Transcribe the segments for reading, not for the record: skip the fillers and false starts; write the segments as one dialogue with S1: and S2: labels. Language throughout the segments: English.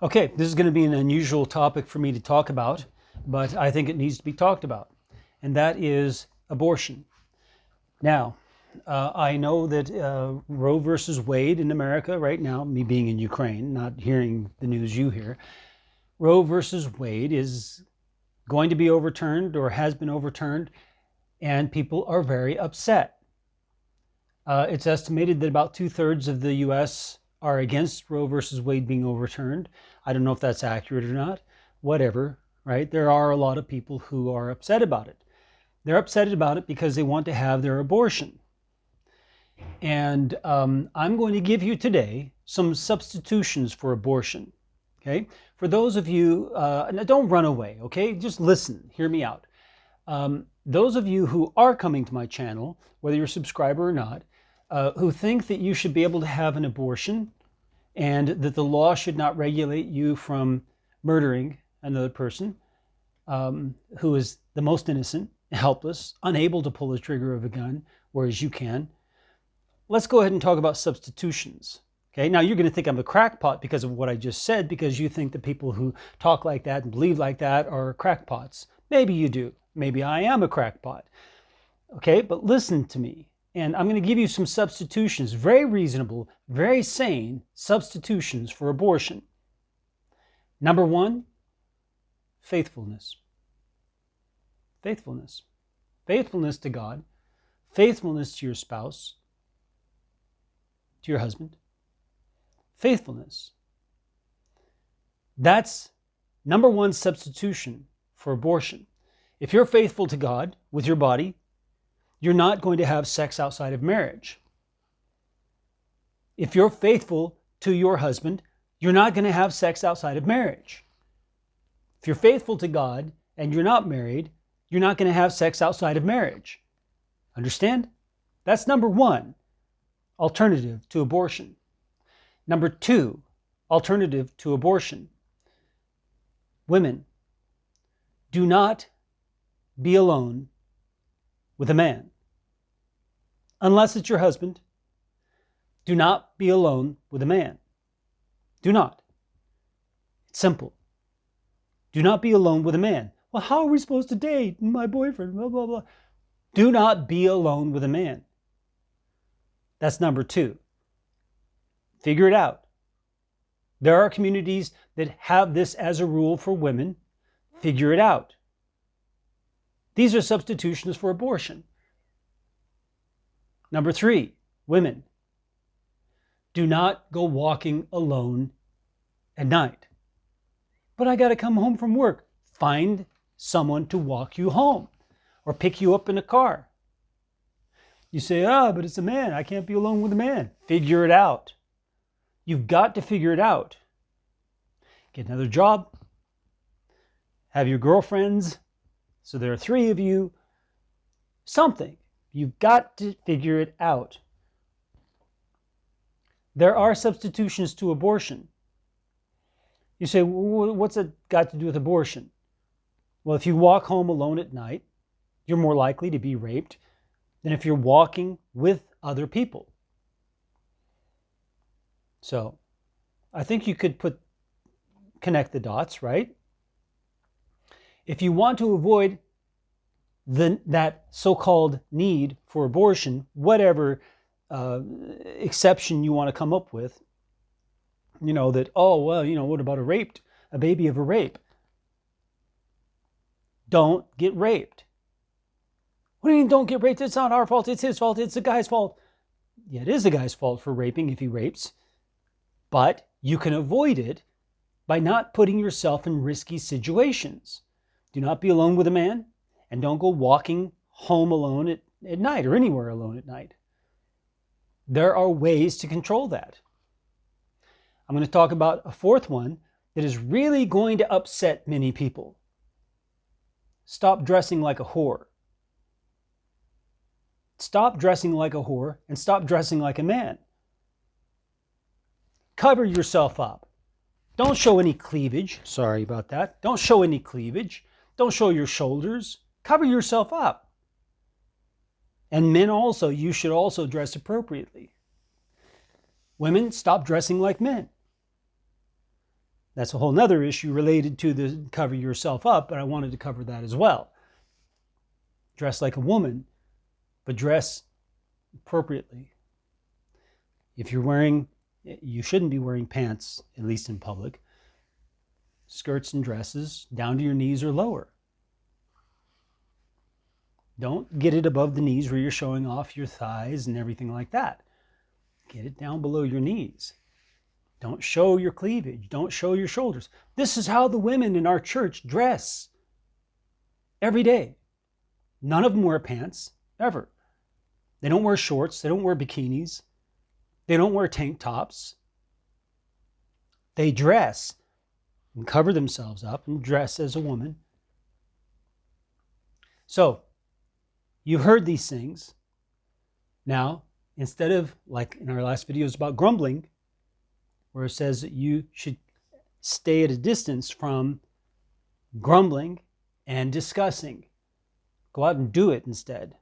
S1: Okay, this is going to be an unusual topic for me to talk about, but I think it needs to be talked about, and that is abortion. Now, I know that Roe versus Wade in America right now, me being in Ukraine, not hearing the news you hear, Roe versus Wade is going to be overturned or has been overturned, and people are very upset. It's estimated that about 2/3 of the U.S. are against Roe versus Wade being overturned. I don't know if that's accurate or not. Whatever, right? There are a lot of people who are upset about it. They're upset about it because they want to have their abortion. And I'm going to give you today some substitutions for abortion. Okay? For those of you, don't run away, okay? Just listen, hear me out. Those of you who are coming to my channel, whether you're a subscriber or not, who think that you should be able to have an abortion and that the law should not regulate you from murdering another person who is the most innocent, helpless, unable to pull the trigger of a gun, whereas you can. Let's go ahead and talk about substitutions. Okay, now you're going to think I'm a crackpot because of what I just said, because you think the people who talk like that and believe like that are crackpots. Maybe you do. Maybe I am a crackpot. Okay, but listen to me. And I'm going to give you some substitutions, very reasonable, very sane substitutions for abortion. Number one, faithfulness. Faithfulness. Faithfulness to God, faithfulness to your spouse, to your husband. Faithfulness. That's number one substitution for abortion. If you're faithful to God with your body, you're not going to have sex outside of marriage. If you're faithful to your husband, you're not going to have sex outside of marriage. If you're faithful to God and you're not married, you're not going to have sex outside of marriage. Understand? That's number one, alternative to abortion. Number two, alternative to abortion. Women, do not be alone with a man. Unless it's your husband, do not be alone with a man. Do not. It's simple. Do not be alone with a man. Well, how are we supposed to date? My boyfriend, blah, blah, blah. Do not be alone with a man. That's number two. Figure it out. There are communities that have this as a rule for women. Figure it out. These are substitutions for abortion. Number three, women, do not go walking alone at night. But I got to come home from work. Find someone to walk you home or pick you up in a car. You say, but it's a man. I can't be alone with a man. Figure it out. You've got to figure it out. Get another job. Have your girlfriends. So there are three of you. Something. You've got to figure it out. There are substitutions to abortion. You say, what's it got to do with abortion? Well, if you walk home alone at night, you're more likely to be raped than if you're walking with other people. So I think you could connect the dots, right? If you want to avoid that so-called need for abortion, whatever exception you want to come up with, that, what about a baby of a rape? Don't get raped. What do you mean don't get raped? It's not our fault, it's his fault, it's the guy's fault. Yeah, it is the guy's fault for raping if he rapes, but you can avoid it by not putting yourself in risky situations. Do not be alone with a man, and don't go walking home alone at night or anywhere alone at night. There are ways to control that. I'm going to talk about a fourth one that is really going to upset many people. Stop dressing like a whore. Stop dressing like a whore and stop dressing like a man. Cover yourself up. Don't show any cleavage. Sorry about that. Don't show any cleavage. Don't show your shoulders. Cover yourself up. And men also, you should also dress appropriately. Women, stop dressing like men. That's a whole nother issue related to the cover yourself up, but I wanted to cover that as well. Dress like a woman, but dress appropriately. If you're wearing, you shouldn't be wearing pants, at least in public. Skirts and dresses down to your knees or lower. Don't get it above the knees where you're showing off your thighs and everything like that. Get it down below your knees. Don't show your cleavage. Don't show your shoulders. This is how the women in our church dress every day. None of them wear pants, ever. They don't wear shorts. They don't wear bikinis. They don't wear tank tops. They dress and cover themselves up and dress as a woman. So, you've heard these things. Now, instead of, like in our last videos about grumbling, where it says that you should stay at a distance from grumbling and discussing. Go out and do it instead.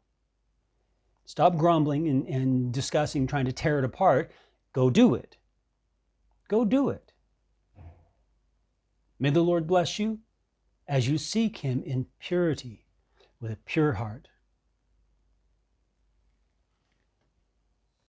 S1: Stop grumbling and discussing, trying to tear it apart. Go do it. Go do it. May the Lord bless you as you seek Him in purity, with a pure heart.